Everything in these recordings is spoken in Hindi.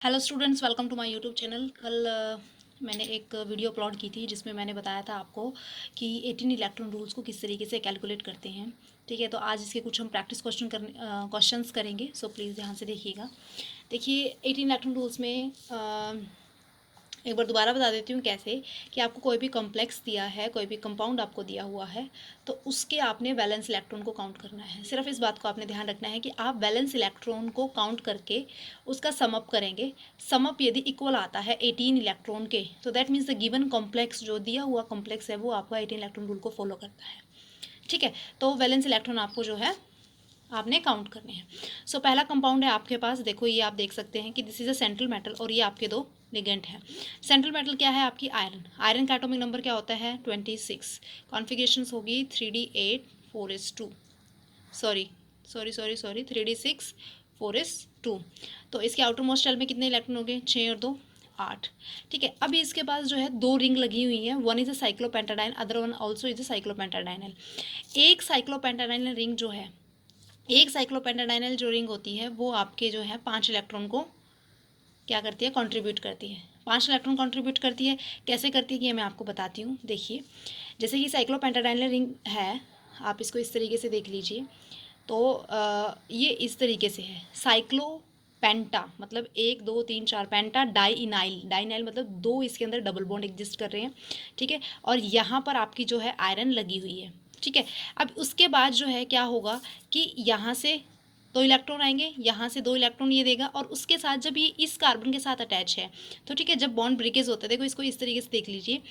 Hello students, welcome to my YouTube channel. कल मैंने एक वीडियो अपलोड की थी जिसमें मैंने बताया था आपको कि 18 इलेक्ट्रॉन रूल्स को किस तरीके से कैलकुलेट करते हैं। ठीक है, तो आज इसके कुछ हम प्रैक्टिस क्वेश्चंस करेंगे। सो प्लीज़ ध्यान से देखिएगा। देखिए 18 इलेक्ट्रॉन रूल्स में एक बार दोबारा बता देती हूँ कैसे, कि आपको कोई भी कॉम्प्लेक्स दिया है, कोई भी कंपाउंड आपको दिया हुआ है, तो उसके आपने वैलेंस इलेक्ट्रॉन को काउंट करना है। सिर्फ इस बात को आपने ध्यान रखना है कि आप वैलेंस इलेक्ट्रॉन को काउंट करके उसका समअप करेंगे। समअप यदि इक्वल आता है 18 इलेक्ट्रॉन के, तो that means the given complex, जो दिया हुआ कॉम्प्लेक्स है, वो आपका 18 इलेक्ट्रॉन रूल को फॉलो करता है। ठीक है, तो वैलेंस इलेक्ट्रॉन आपको जो है आपने काउंट करने हैं। सो पहला कंपाउंड है आपके पास, देखो ये आप देख सकते हैं कि this is a central metal और ये आपके दो लिगेंड है। सेंट्रल मेटल क्या है आपकी? आयरन। आयरन का एटॉमिक नंबर क्या होता है? 26। कॉन्फ़िगरेशंस होगी 3d8 4s2, sorry sorry sorry sorry 3d6 4s2। तो इसके आउटर मोस्ट शेल में कितने इलेक्ट्रॉन हो गए? 6 और 2 8। ठीक है, अभी इसके पास जो है दो रिंग लगी हुई है। One is a cyclopentadiene, other one also is a cyclopentadienyl. एक साइक्लोपेंटाडाइनल रिंग जो है, एक साइक्लोपेंटाडाइनल जो रिंग होती है, वो आपके जो है 5 इलेक्ट्रॉन को क्या करती है? कंट्रीब्यूट करती है। 5 इलेक्ट्रॉन कंट्रीब्यूट करती है। कैसे करती है ये मैं आपको बताती हूँ। देखिए, जैसे कि साइक्लोपेंटाडाइनल रिंग है, आप इसको इस तरीके से देख लीजिए। तो ये इस तरीके से है। साइक्लोपेंटा मतलब 1 2 3 4, पेंटा डाइइनाइल, डाइनाइल मतलब दो इसके अंदर डबल बॉन्ड एग्जिस्ट कर रहे हैं। ठीक है, और यहाँ पर आपकी जो है आयरन लगी हुई है। ठीक है, अब उसके बाद जो है क्या होगा कि यहाँ से दो इलेक्ट्रॉन आएंगे, यहाँ से दो इलेक्ट्रॉन ये देगा, और उसके साथ जब ये इस कार्बन के साथ अटैच है, तो ठीक है, जब बॉन्ड ब्रेकेज होता है, देखो इसको इस तरीके से देख लीजिए।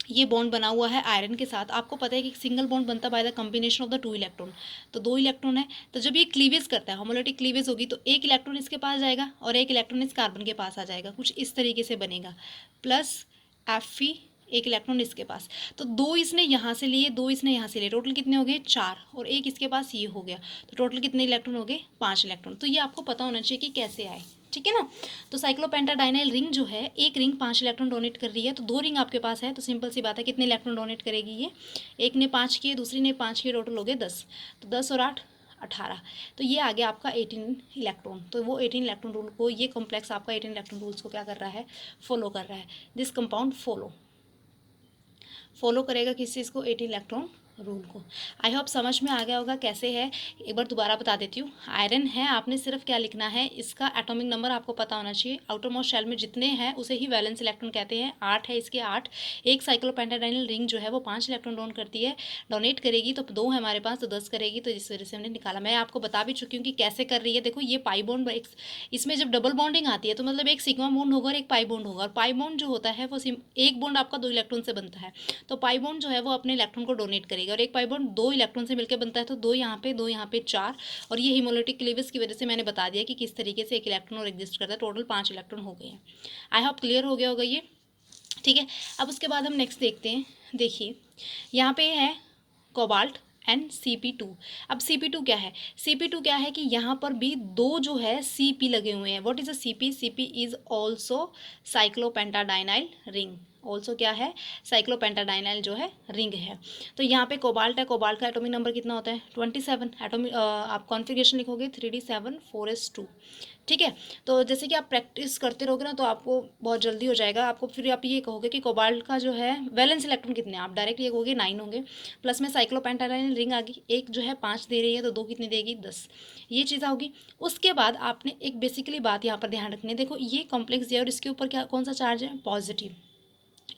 ये बॉन्ड बना हुआ है आयरन के साथ। आपको पता है कि सिंगल बॉन्ड बनता by the combination of the two electron. तो दो इलेक्ट्रॉन है, तो जब ये क्लीवेज करता है, होमोलैटिक क्लीवेज होगी, तो एक इलेक्ट्रॉन इसके पास जाएगा और एक इलेक्ट्रॉन इस कार्बन के पास आ जाएगा। कुछ इस तरीके से बनेगा। प्लस Fe, एक इलेक्ट्रॉन इसके पास। तो दो इसने यहाँ से लिए, दो इसने यहाँ से लिए, टोटल कितने हो गए? 4, और एक इसके पास ये हो गया। तो टोटल कितने इलेक्ट्रॉन हो गए? 5 इलेक्ट्रॉन। तो ये आपको पता होना चाहिए कि कैसे आए। ठीक है ना। तो साइक्लोपेंटाडाइनल रिंग जो है, एक रिंग 5 इलेक्ट्रॉन डोनेट कर रही है, तो दो रिंग आपके पास है, तो सिंपल सी बात है, कितने इलेक्ट्रॉन डोनेट करेगी ये? एक ने 5 किए, दूसरी ने 5 किए, टोटल हो गए 10। तो 10 और 8 18। तो ये आ गया आपका 18 इलेक्ट्रॉन। तो वो 18 इलेक्ट्रॉन रूल को, ये कॉम्प्लेक्स आपका 18 इलेक्ट्रॉन रूल्स को क्या कर रहा है? फॉलो कर रहा है। दिस कंपाउंड फॉलो करेगा किस चीज़ को? 18 इलेक्ट्रॉन रूल को। आई होप समझ में आ गया होगा कैसे है। एक बार दोबारा बता देती हूँ। आयरन है, आपने सिर्फ क्या लिखना है, इसका एटॉमिक नंबर आपको पता होना चाहिए। आउटर मोस्ट शेल में जितने हैं उसे ही वैलेंस इलेक्ट्रॉन कहते हैं। 8 है इसके 8। एक साइक्लोपेंटाडाइनल रिंग जो है वो 5 इलेक्ट्रॉन डोनेट करेगी, तो 2 है हमारे पास, तो 10 करेगी। तो इस वजह से हमने निकाला। मैं आपको बता भी चुकी हूँ कि कैसे कर रही है। देखो ये पाई बॉन्ड, इसमें जब डबल बॉन्डिंग आती है तो मतलब एक सिग्मा बॉन्ड होगा और एक पाई बॉन्ड होगा, और पाई बॉन्ड जो होता है वो एक बॉन्ड आपका 2 इलेक्ट्रॉन से बनता है। तो पाई बॉन्ड जो है वो अपने इलेक्ट्रॉन को डोनेट करेगा, और एक पाई बॉन्ड 2 इलेक्ट्रॉन से मिलकर बनता है, तो 2 यहाँ पे 2 यहाँ पे 4। और ये हिमोलिटिक क्लीवेज की वजह से मैंने बता दिया कि किस तरीके से एक इलेक्ट्रॉन और एग्जिस्ट करता है। टोटल 5 इलेक्ट्रॉन हो गए हैं। आई होप क्लियर हो गया होगा ये। ठीक है, अब उसके बाद हम नेक्स्ट देखते हैं। देखिए यहाँ पे है कोबाल्ट एंड Cp2। अब Cp2 क्या है? Cp2 क्या है कि यहाँ पर भी दो जो है Cp लगे हुए हैं। What is a Cp? Cp is also cyclopentadienyl ring. Also क्या है? साइक्लोपेंटाडाइनाइल जो है रिंग है। तो यहाँ पे कोबाल्ट है, कोबाल्ट का एटॉमिक नंबर कितना होता है? 27। एटॉमिक आप कॉन्फ़िगरेशन लिखोगे 3d7 4s2। ठीक है, तो जैसे कि आप प्रैक्टिस करते रहोगे ना, तो आपको बहुत जल्दी हो जाएगा। आपको फिर आप ये कहोगे कि कोबाल्ट का जो है वैलेंस इलेक्ट्रॉन कितने हैं, आप डायरेक्ट ये कहोगे 9 होंगे। प्लस में साइक्लोपेंटाडाइनल रिंग आ गई, एक जो है 5 दे रही है, तो 2 कितनी देगी? 10। ये चीज़ होगी। उसके बाद आपने एक बेसिकली बात यहाँ पर ध्यान रखनी है। देखो ये कॉम्प्लेक्स दिया और इसके ऊपर क्या, कौन सा चार्ज है? पॉजिटिव।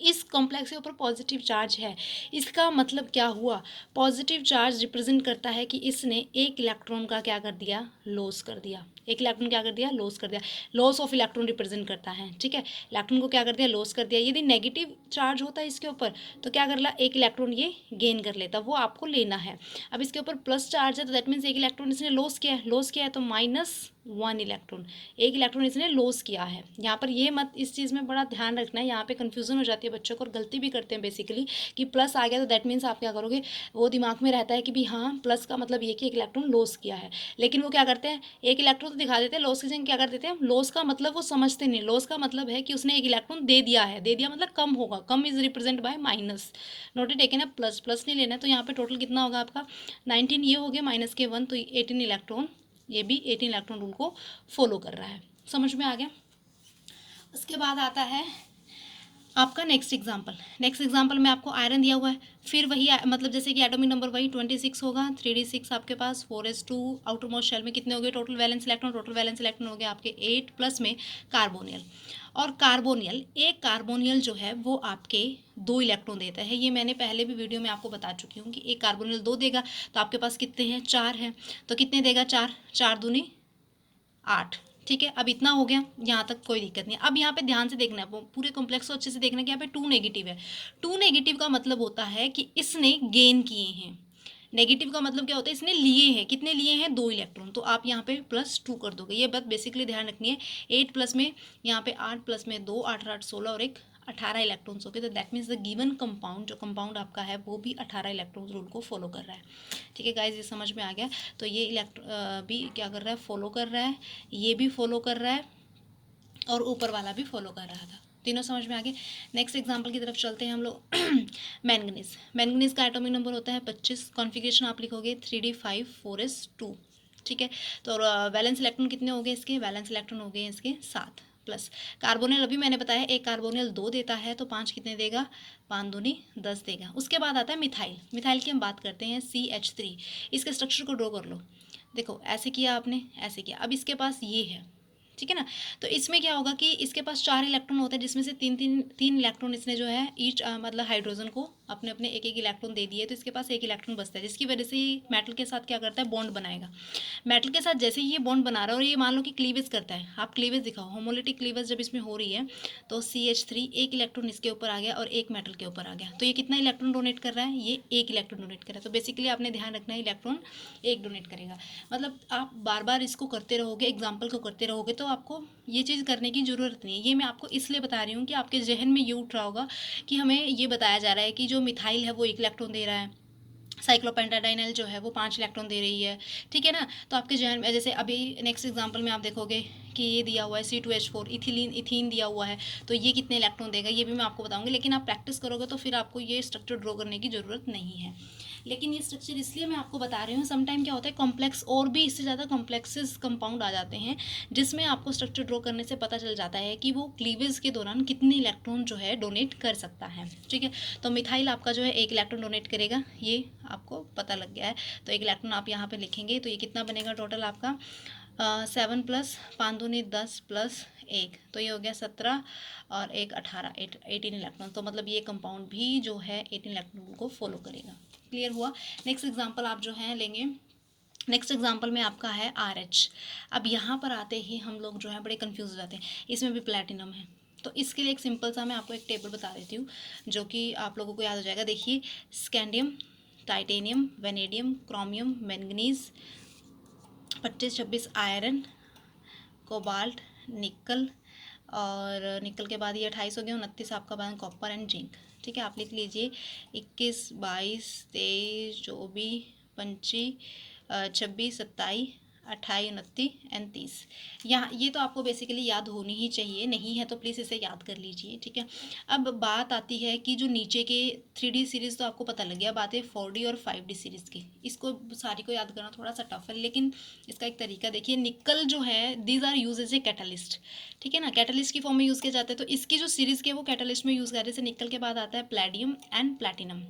इस कॉम्प्लेक्स के ऊपर पॉजिटिव चार्ज है। इसका मतलब क्या हुआ? पॉजिटिव चार्ज रिप्रेजेंट करता है कि इसने एक इलेक्ट्रॉन का क्या कर दिया? लॉस कर दिया। एक इलेक्ट्रॉन क्या कर दिया? लॉस कर दिया। लॉस ऑफ इलेक्ट्रॉन रिप्रेजेंट करता है। ठीक है, इलेक्ट्रॉन को क्या कर दिया? लॉस कर दिया। यदि नेगेटिव चार्ज होता है इसके ऊपर, तो क्या कर ला? एक इलेक्ट्रॉन ये गेन कर लेता, वो आपको लेना है। अब इसके ऊपर प्लस चार्ज है, तो दैट मीन्स एक इलेक्ट्रॉन इसने लॉस किया है। लॉस किया है तो -1 इलेक्ट्रॉन, एक इलेक्ट्रॉन इसने लॉस किया है। यहाँ पर ये मत, इस चीज़ में बड़ा ध्यान रखना है। यहाँ पे कन्फ्यूजन हो जाती है बच्चों को, और गलती भी करते हैं बेसिकली, कि प्लस आ गया तो दैट मीन्स आप क्या करोगे, वो दिमाग में रहता है कि भी हाँ प्लस का मतलब ये कि एक इलेक्ट्रॉन लॉस किया है। लेकिन वो क्या करते हैं, एक इलेक्ट्रॉन तो दिखा देते हैं, लॉस की जगह क्या कर देते हैं, लॉस का मतलब वो समझते नहीं। लॉस का मतलब है कि उसने एक इलेक्ट्रॉन दे दिया है। दे दिया मतलब कम होगा, कम is represent by minus, note it taken है। प्लस प्लस नहीं लेना है। तो यहाँ पे टोटल कितना होगा आपका? 19। ये हो गया -1, तो 18 इलेक्ट्रॉन, ये भी 18 इलेक्ट्रॉन रूल को फॉलो कर रहा है। समझ में आ गया। उसके बाद आता है आपका नेक्स्ट एग्जाम्पल में आपको आयरन दिया हुआ है, फिर वही मतलब जैसे कि एटॉमिक नंबर वही 26 होगा, 3d6 आपके पास, 4s2 आउटर मोस्ट शेल में कितने हो गए टोटल वैलेंस इलेक्ट्रॉन हो गए आपके 8 प्लस में कार्बोनियल। और एक कार्बोनियल जो है वो आपके 2 इलेक्ट्रॉन देता है। ये मैंने पहले भी वीडियो में आपको बता चुकी हूँ कि एक कार्बोनियल 2 देगा, तो आपके पास कितने हैं, 4 हैं, तो कितने देगा, 4, 4 दूनी 8। ठीक है, अब इतना हो गया, यहाँ तक कोई दिक्कत नहीं। अब यहाँ पे ध्यान से देखना है, पूरे कॉम्प्लेक्स को अच्छे से देखना है कि यहाँ पे 2 नेगेटिव है। 2 नेगेटिव का मतलब होता है कि इसने गेन किए हैं। नेगेटिव का मतलब क्या होता है, इसने लिए हैं, कितने लिए हैं, 2 इलेक्ट्रॉन, तो आप यहाँ पे +2 कर दोगे। ये बात बेसिकली ध्यान रखनी है। 8 प्लस में यहाँ पे 8 प्लस में 2, 8 8 16 और एक 18 इलेक्ट्रॉन्स हो गए, तो that means the given compound, जो कंपाउंड आपका है वो भी 18 इलेक्ट्रॉन्स रूल को फॉलो कर रहा है। ठीक है गाइज, ये समझ में आ गया। तो ये भी क्या कर रहा है, फॉलो कर रहा है, ये भी फॉलो कर रहा है और ऊपर वाला भी फॉलो कर रहा था। तीनों समझ में आ गए। नेक्स्ट एग्जांपल की तरफ चलते हैं हम लोग। मैंगनीज का एटॉमिक नंबर होता है 25, कॉन्फ़िगरेशन आप लिखोगे 3d5 4s2। ठीक है, तो वैलेंस इलेक्ट्रॉन कितने हो गए इसके, वैलेंस इलेक्ट्रॉन हो गए इसके 7 प्लस। कार्बोनियल अभी मैंने बताया एक कार्बोनियल 2 देता है, तो 5 कितने देगा, 5 दूनी 10 देगा। उसके बाद आता है मिथाइल की हम बात करते हैं, CH3। इसके स्ट्रक्चर को ड्रॉ कर लो। देखो ऐसे किया आपने, ऐसे किया, अब इसके पास ये है, ठीक है ना। तो इसमें क्या होगा कि इसके पास 4 इलेक्ट्रॉन होते हैं, जिसमें से तीन इलेक्ट्रॉन इसने जो है ईच मतलब हाइड्रोजन को अपने अपने एक एक इलेक्ट्रॉन दे दिए, तो इसके पास एक इलेक्ट्रॉन बचता है, जिसकी वजह से ये मेटल के साथ क्या करता है, बॉन्ड बनाएगा। मेटल के साथ जैसे ही ये बॉन्ड बना रहा है और ये मान लो कि क्लीवेज करता है, आप क्लीवेज दिखाओ, होमोलिटिक क्लीवेज जब इसमें हो रही है, तो CH3 एक इलेक्ट्रॉन इसके ऊपर आ गया और एक मेटल के ऊपर आ गया, तो ये कितना इलेक्ट्रॉन डोनेट कर रहा है, ये एक इलेक्ट्रॉन डोनेट कर रहा है। तो बेसिकली आपने ध्यान रखना है, इलेक्ट्रॉन एक डोनेट करेगा। मतलब आप बार बार इसको करते रहोगे, एग्जाम्पल को करते रहोगे, तो आपको ये चीज़ करने की ज़रूरत नहीं है। ये मैं आपको इसलिए बता रही हूँ कि आपके जहन में ये उठ रहा होगा कि हमें ये बताया जा रहा है कि जो मिथाइल है वो 1 इलेक्ट्रॉन दे रहा है, साइक्लोपेंटाडाइनल जो है वो 5 इलेक्ट्रॉन दे रही है, ठीक है ना। तो आपके जहन में जैसे अभी नेक्स्ट एग्जांपल में आप देखोगे कि ये दिया हुआ है C2H4, इथीन दिया हुआ है, तो ये कितने इलेक्ट्रॉन देगा ये भी मैं आपको बताऊंगी, लेकिन आप प्रैक्टिस करोगे तो फिर आपको ये स्ट्रक्चर ड्रॉ करने की ज़रूरत नहीं है। लेकिन ये स्ट्रक्चर इसलिए मैं आपको बता रही हूँ, समटाइम क्या होता है कॉम्प्लेक्स और भी इससे ज़्यादा कॉम्प्लेक्सेस कंपाउंड आ जाते हैं, जिसमें आपको स्ट्रक्चर ड्रॉ करने से पता चल जाता है कि वो क्लीवेज के दौरान कितने इलेक्ट्रॉन जो है डोनेट कर सकता है। ठीक है, तो मिथाइल आपका जो है 1 इलेक्ट्रॉन डोनेट करेगा, ये आपको पता लग गया है। तो 1 इलेक्ट्रॉन आप यहाँ पे लिखेंगे, तो ये कितना बनेगा टोटल आपका 7 प्लस 5 दूनी 10 प्लस 1, तो ये हो गया 17 और 1 18, 18 इलेक्ट्रॉन। तो मतलब ये कंपाउंड भी जो है 18 इलेक्ट्रॉन को फॉलो करेगा। क्लियर हुआ। नेक्स्ट एग्जांपल आप जो है लेंगे, नेक्स्ट एग्जांपल में आपका है RH। अब यहाँ पर आते ही हम लोग जो है बड़े कंफ्यूज हो जाते हैं, इसमें भी प्लैटिनम है। तो इसके लिए एक सिंपल सा मैं आपको एक टेबल बता देती हूँ जो कि आप लोगों को याद हो जाएगा। देखिए, scandium, titanium, vanadium, chromium, manganese, 25-26 iron, cobalt, निकल, और निकल के बाद ये 28 हो गया, 29 आपका बना कॉपर एंड जिंक। ठीक है, आप लिख लीजिए 21, 22, 23, 24, 25, 26, 27, 28, 29 एंड 30। यहाँ ये तो आपको बेसिकली याद होनी ही चाहिए, नहीं है तो प्लीज़ इसे याद कर लीजिए। ठीक है, अब बात आती है कि जो नीचे के 3D सीरीज़ तो आपको पता लग गया, बात है 4D और 5D सीरीज़ की। इसको सारी को याद करना थोड़ा सा टफ है, लेकिन इसका एक तरीका देखिए। निकल जो है, these are use as a catalyst, ठीक है ना, कैटलिस्ट की फॉर्म में यूज़ किए जाते हैं। तो इसकी जो सीरीज़ के वो कैटलिस्ट में यूज़ कर रहे हैं। निकल के बाद आता है प्लैडियम एंड प्लैटिनम,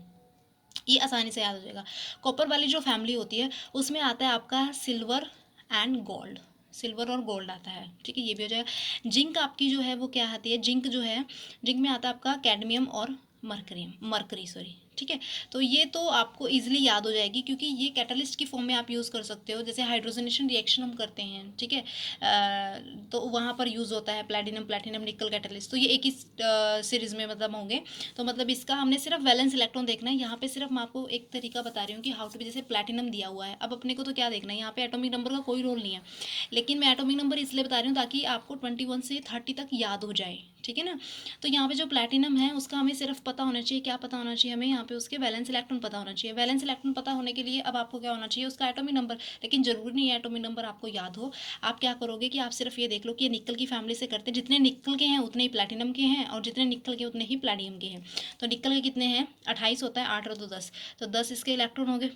ये आसानी से याद हो जाएगा। कॉपर वाली जो फैमिली होती है उसमें आता है आपका सिल्वर एंड गोल्ड, सिल्वर और गोल्ड आता है। ठीक है, ये भी हो जाएगा। जिंक आपकी जो है वो क्या आती है, जिंक जो है, जिंक में आता है आपका कैडमियम और मरकरी सॉरी। ठीक है, तो ये तो आपको इजीली याद हो जाएगी, क्योंकि ये कैटलिस्ट की फॉर्म में आप यूज़ कर सकते हो। जैसे हाइड्रोजनेशन रिएक्शन हम करते हैं, ठीक है, तो वहाँ पर यूज़ होता है प्लैटिनम निकल कैटलिस्ट, तो ये एक ही सीरीज़ में मतलब होंगे। तो मतलब इसका हमने सिर्फ वैलेंस इलेक्ट्रॉन देखना है। यहाँ पे सिर्फ मैं आपको एक तरीका बता रही हूँ कि हाउ टू बी, जैसे प्लैटिनम दिया हुआ है, अब अपने को तो क्या देखना है, यहाँ पे एटॉमिक नंबर का कोई रोल नहीं है, लेकिन मैं एटॉमिक नंबर इसलिए बता रही हूँ ताकि आपको 21 से 30 तक याद हो जाए। ठीक है ना, तो यहाँ पे जो प्लैटिनम है उसका हमें सिर्फ पता होना चाहिए, क्या पता होना चाहिए हमें, यहाँ पे उसके वैलेंस इलेक्ट्रॉन पता होना चाहिए। वैलेंस इलेक्ट्रॉन पता होने के लिए अब आपको क्या होना चाहिए, उसका एटॉमिक नंबर। लेकिन जरूरी नहीं है एटॉमिक नंबर आपको याद हो। आप क्या करोगे कि आप सिर्फ ये देख लो कि ये निकल की फैमिली से करते हैं, जितने निकल के हैं उतने ही प्लैटिनम के हैं, और जितने निकल के उतने ही प्लैटिनम के हैं। तो निकल के कितने हैं, 28 होता है, 8 और 2 10, तो 10 इसके इलेक्ट्रॉन हो गए।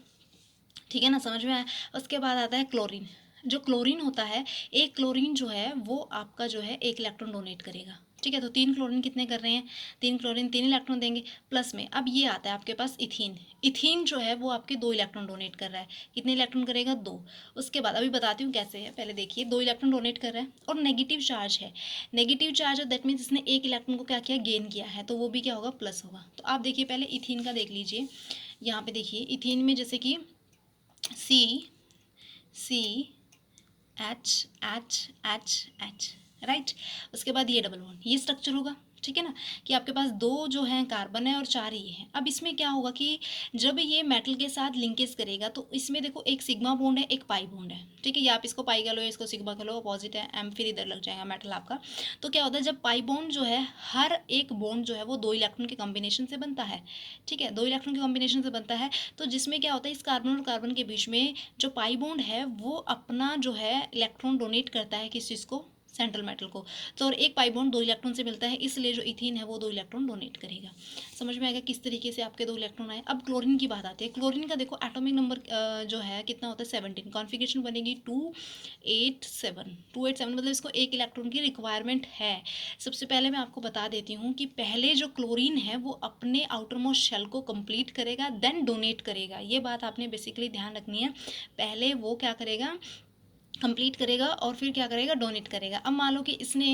ठीक है ना, समझ में आया। उसके बाद आता है क्लोरीन। जो क्लोरीन होता है, एक क्लोरीन जो है वो आपका जो है एक इलेक्ट्रॉन डोनेट करेगा, ठीक है। तो 3 क्लोरीन कितने कर रहे हैं, 3 क्लोरीन 3 इलेक्ट्रॉन देंगे। प्लस में अब ये आता है आपके पास इथीन, इथीन जो है वो आपके 2 इलेक्ट्रॉन डोनेट कर रहा है। कितने इलेक्ट्रॉन करेगा, 2। उसके बाद अभी बताती हूँ कैसे है, पहले देखिए 2 इलेक्ट्रॉन डोनेट कर रहा है और नेगेटिव चार्ज है, नेगेटिव चार्ज है दैट मीन्स इसने एक इलेक्ट्रॉन को क्या किया, गेन किया है, तो वो भी क्या होगा, प्लस होगा। तो आप देखिए पहले इथीन का देख लीजिए, यहाँ पे देखिए इथीन में जैसे कि C C H H H H, right. उसके बाद ये डबल बॉन्ड, ये स्ट्रक्चर होगा, ठीक है ना, कि आपके पास 2 जो हैं कार्बन है और 4 ये हैं। अब इसमें क्या होगा कि जब ये मेटल के साथ लिंकेज करेगा तो इसमें देखो एक सिग्मा बॉन्ड है, एक पाई बॉन्ड है, ठीक है। या आप इसको पाई का लो, इसको सिग्मा का लो, अपोजिट है, एम फिर इधर लग जाएगा मेटल आपका। तो क्या होता है, जब पाई बॉन्ड जो है, हर एक बॉन्ड जो है वो 2 इलेक्ट्रॉन के कॉम्बिनेशन से बनता है, ठीक है, 2 इलेक्ट्रॉन के कॉम्बिनेशन से बनता है। तो जिसमें क्या होता है, इस कार्बन और कार्बन के बीच में जो पाई बॉन्ड है वो अपना जो है इलेक्ट्रॉन डोनेट करता है किस चीज़ को, सेंट्रल मेटल को। तो और एक पाई बॉन्ड 2 इलेक्ट्रॉन से मिलता है, इसलिए जो इथीन है वो 2 इलेक्ट्रॉन डोनेट करेगा। समझ में आएगा किस तरीके से आपके 2 इलेक्ट्रॉन आए। अब क्लोरीन की बात आती है। क्लोरीन का देखो एटॉमिक नंबर जो है कितना होता है, 17। कॉन्फिगरेशन बनेगी 287, 287 मतलब इसको एक इलेक्ट्रॉन की रिक्वायरमेंट है। सबसे पहले मैं आपको बता देती हूँ कि पहले जो क्लोरीन है वो अपने आउटर मोस्ट शेल को कंप्लीट करेगा, देन डोनेट करेगा। ये बात आपने बेसिकली ध्यान रखनी है। पहले वो क्या करेगा, कंप्लीट करेगा और फिर क्या करेगा, डोनेट करेगा। अब मान लो कि इसने,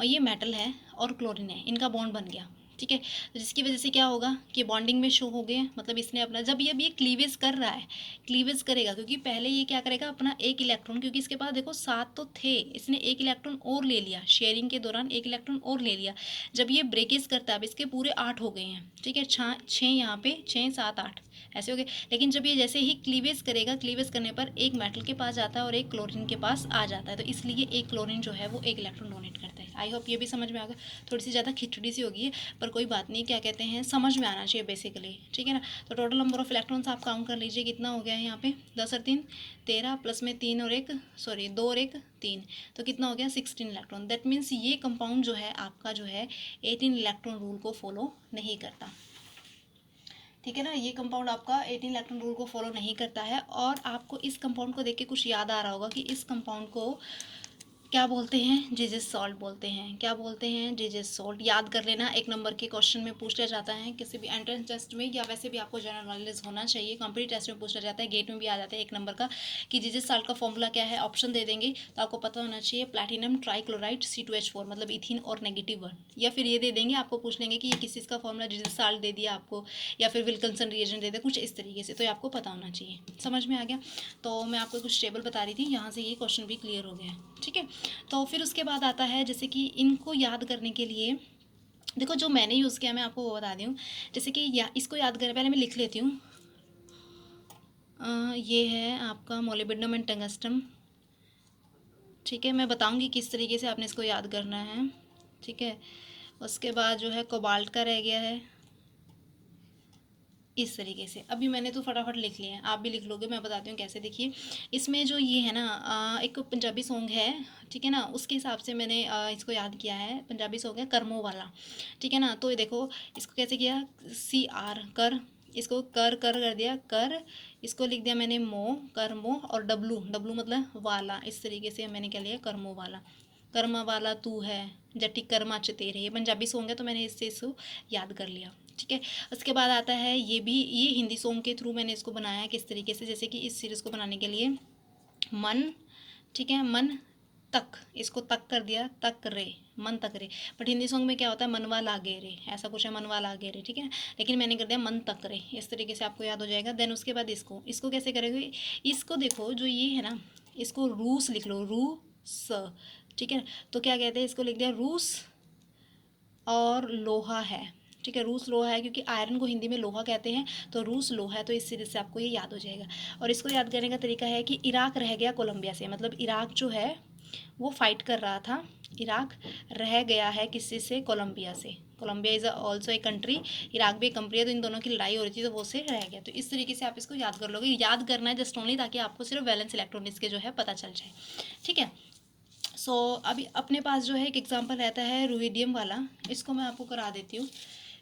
ये मेटल है और क्लोरीन है, इनका बॉन्ड बन गया, ठीक है। तो जिसकी वजह से क्या होगा कि बॉन्डिंग में शो हो गए, मतलब इसने अपना, जब ये क्लीवेज कर रहा है, क्लीवेज करेगा क्योंकि पहले ये क्या करेगा, अपना एक इलेक्ट्रॉन, क्योंकि इसके पास देखो 7 तो थे, इसने एक इलेक्ट्रॉन और ले लिया, शेयरिंग के दौरान एक इलेक्ट्रॉन और ले लिया। जब ये ब्रेकेज करता है, अब इसके पूरे 8 हो गए हैं, ठीक है, 6 यहाँ पे, 6 7 8 ऐसे हो गए। लेकिन जब ये जैसे ही क्लीवेज करेगा, क्लीवेज करने पर एक मेटल के पास जाता है और एक क्लोरीन के पास आ जाता है, तो इसलिए एक क्लोरीन जो है वो एक इलेक्ट्रॉन डोनेट करता है। आई होप ये भी समझ में आ गया। थोड़ी सी ज़्यादा खिचड़ी सी होगी पर कोई बात नहीं, क्या कहते हैं, समझ में आना चाहिए बेसिकली, ठीक है ना। तो टोटल नंबर ऑफ इलेक्ट्रॉन्स आप काउंट कर लीजिए, कितना हो गया है यहाँ पे, 10 और 3 13, प्लस में 3 और 1 सॉरी 2 और 1 3, तो कितना हो गया, 16 इलेक्ट्रॉन। दैट मीन्स ये कंपाउंड जो है आपका जो है 18 इलेक्ट्रॉन रूल को फॉलो नहीं करता, ठीक है ना। ये कंपाउंड आपका 18 इलेक्ट्रॉन रूल को फॉलो नहीं करता है। और आपको इस कंपाउंड को देख के कुछ याद आ रहा होगा कि इस कंपाउंड को क्या बोलते हैं, जीजेस सॉल्ट बोलते हैं। क्या बोलते हैं, जीजेस सॉल्ट। याद कर लेना, एक नंबर के क्वेश्चन में पूछ लिया जाता है किसी भी एंट्रेंस टेस्ट में, या वैसे भी आपको जनरल नॉलेज होना चाहिए, कॉम्पिटिटिव टेस्ट में पूछा जाता है, गेट में भी आ जाता है एक नंबर का, कि जीजेस सॉल्ट का फॉर्मूला क्या है। ऑप्शन दे देंगे तो आपको पता होना चाहिए, प्लैटिनम ट्राइक्लोराइड C2H4 मतलब इथीन और -1, या फिर ये दे देंगे, आपको पूछ लेंगे कि ये किस चीज़ का फॉर्मूला, जीजेस सॉल्ट दे दिया आपको, या फिर विल्किंसन रिएजेंट दे दिया, कुछ इस तरीके से, तो ये आपको पता होना चाहिए। समझ में आ गया। तो मैं आपको कुछ टेबल बता रही थी, यहाँ से ये क्वेश्चन भी क्लियर हो गया है, ठीक है। तो फिर उसके बाद आता है जैसे कि इनको याद करने के लिए, देखो जो मैंने यूज़ किया मैं आपको वो बता दी हूँ। जैसे कि इसको याद करने पहले मैं लिख लेती हूँ। ये है आपका मोलिब्डेनम एंड टंगस्टन, ठीक है। मैं बताऊँगी किस तरीके से आपने इसको याद करना है, ठीक है। उसके बाद जो है कोबाल्ट का रह गया है, इस तरीके से। अभी मैंने तो फटाफट लिख लिया है, आप भी लिख लोगे, मैं बताती हूँ कैसे। देखिए इसमें जो ये है ना, एक पंजाबी सॉन्ग है, ठीक है ना, उसके हिसाब से मैंने इसको याद किया है। पंजाबी सॉन्ग है करमो वाला, ठीक है ना। तो ये देखो इसको कैसे किया, CR कर, इसको कर दिया कर, इसको लिख दिया मैंने मो, करमो, और डब्लू, डब्लू मतलब वाला, इस तरीके से मैंने क्या लिया, करमो वाला। कर्मा वाला तू है, जट्टी कर्मा च तेरे, ये पंजाबी सॉन्ग है तो मैंने इससे इसको याद कर लिया, ठीक है। उसके बाद आता है ये भी, ये हिंदी सॉन्ग के थ्रू मैंने इसको बनाया किस तरीके से, जैसे कि इस सीरीज़ को बनाने के लिए मन, ठीक है, मन तक, इसको तक कर दिया, तक रे, मन तक रे। बट हिंदी सॉन्ग में क्या होता है, मनवा लागे रे, ऐसा कुछ है, मनवा लागे रे, ठीक है। लेकिन मैंने कर दिया मन तक रे, इस तरीके से आपको याद हो जाएगा। देन उसके बाद इसको इसको कैसे करेंगे, इसको देखो जो ये है ना, इसको रूस लिख लो, रूस, ठीक है। तो क्या कहते हैं, इसको लिख दिया रूस, और लोहा है, ठीक है। रूस लोहा है क्योंकि आयरन को हिंदी में लोहा कहते हैं, तो रूस लोहा है, तो इस सीरीज से आपको ये याद हो जाएगा। और इसको याद करने का तरीका है कि इराक रह गया कोलंबिया से, मतलब इराक जो है वो फाइट कर रहा था, इराक रह गया है किसी से, कोलंबिया से। Colombia is also a country, Iraq भी एक कंट्री है, तो इन दोनों की लड़ाई हो रही थी तो वो से रह गया। तो इस तरीके से आप इसको याद कर लोगे, याद करना है जस्ट ओनली, ताकि आपको सिर्फ वैलेंस इलेक्ट्रॉनिक्स के जो है पता चल जाए, ठीक है। अभी अपने पास जो है एक एग्जांपल रहता है रुइडियम वाला, इसको मैं आपको करा देती हूँ।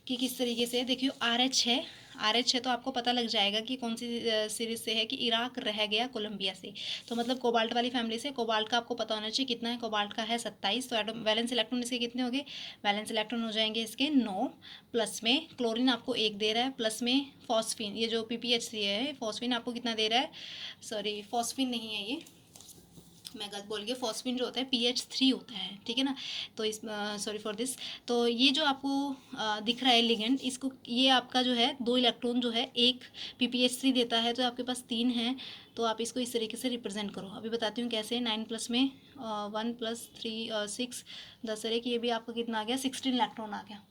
कि किस तरीके से। देखिए RH है, RH है तो आपको पता लग जाएगा कि कौन सी सीरीज से है, कि इराक रह गया कोलंबिया से। तो मतलब कोबाल्ट वाली फैमिली से। कोबाल्ट का आपको पता होना चाहिए कितना है, कोबाल्ट का है 27। तो एटम वैलेंस इलेक्ट्रॉन इसके कितने हो गए, वैलेंस इलेक्ट्रॉन हो जाएंगे इसके 9। प्लस में क्लोरीन आपको 1 दे रहा है, प्लस में फॉस्फीन, ये जो PPHC है फॉस्फीन आपको कितना दे रहा है, सॉरी फॉस्फीन नहीं है ये, मैं गलत बोल गया, फॉस्फीन जो होता है PH3 होता है, ठीक है ना। तो इस सॉरी फॉर दिस। तो ये जो आपको दिख रहा है लिगेंड, इसको ये आपका जो है 2 इलेक्ट्रॉन जो है एक PPH3 देता है, तो आपके पास 3 है। तो आप इसको इस तरीके से रिप्रेजेंट करो। अभी बताती हूँ कैसे। 9 प्लस में 1 प्लस 3 6 10 एक, ये भी आपका कितना आ गया, 16 इलेक्ट्रॉन आ गया।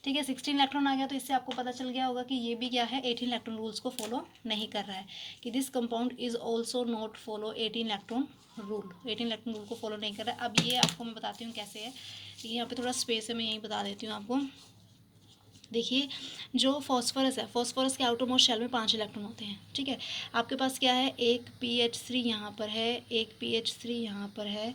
ठीक है, 16 इलेक्ट्रॉन आ गया। तो इससे आपको पता चल गया होगा कि ये भी क्या है, 18 इलेक्ट्रॉन रूल्स को फॉलो नहीं कर रहा है, कि this compound is also not follow 18 electron rule, 18 electron rule को फॉलो नहीं कर रहा है। अब ये आपको मैं बताती हूँ कैसे है। यहाँ पे थोड़ा स्पेस है, मैं यही बता देती हूँ आपको। देखिए, जो फॉस्फोरस है, फॉस्फोरस के आउटर मोस्ट शेल में 5 इलेक्ट्रॉन होते हैं, ठीक है। आपके पास क्या है, एक PH3 यहाँ पर है, एक PH3 यहाँ पर है,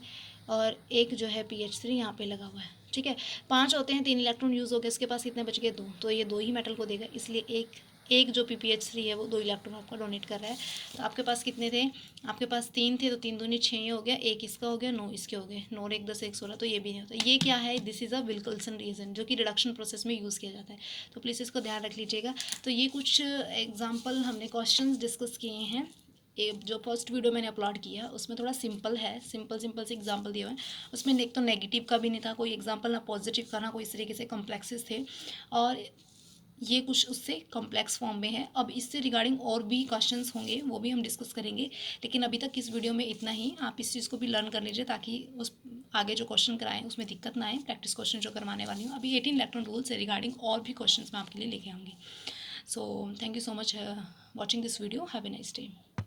और एक जो है PH3 यहाँ पे लगा हुआ है, ठीक है। 5 होते हैं, 3 इलेक्ट्रॉन यूज़ हो गए, इसके पास कितने बच गए, 2। तो ये 2 ही मेटल को देगा, इसलिए एक जो PPH3 है वो 2 इलेक्ट्रॉन आपका डोनेट कर रहा है। तो आपके पास कितने थे, आपके पास 3 थे, तो 3 दूनी 6 हो गया, एक इसका हो गया, 9 इसके हो गए, 9 और 1 10 1 16। तो ये भी नहीं होता। ये क्या है, दिस इज़ अ विल्कोल्सन रीजन, जो कि रिडक्शन प्रोसेस में यूज़ किया जाता है। तो प्लीज़ इसको ध्यान रख लीजिएगा। तो ये कुछ एग्जाम्पल हमने क्वेश्चन डिस्कस किए हैं। जो फर्स्ट वीडियो मैंने अपलोड किया उसमें थोड़ा सिंपल है, सिंपल से एग्जांपल दिए हुए हैं। उसमें एक तो नेगेटिव का भी नहीं था कोई एग्जांपल, ना पॉजिटिव का, ना कोई इस तरीके से कॉम्प्लेक्सेस थे। और ये कुछ उससे कॉम्प्लेक्स फॉर्म में है। अब इससे रिगार्डिंग और भी क्वेश्चंस होंगे, वो भी हम डिस्कस करेंगे। लेकिन अभी तक इस वीडियो में इतना ही। आप इस चीज़ को भी लर्न कर लीजिए, ताकि उस आगे जो क्वेश्चन कराएं उसमें दिक्कत ना आए। प्रैक्टिस क्वेश्चन जो करवाने वाली हूँ अभी 18 इलेक्ट्रॉन रूल से रिगार्डिंग और भी क्वेश्चन मैं आपके लिए लेके आऊँगी। So thank you so much watching this video. Have a nice day.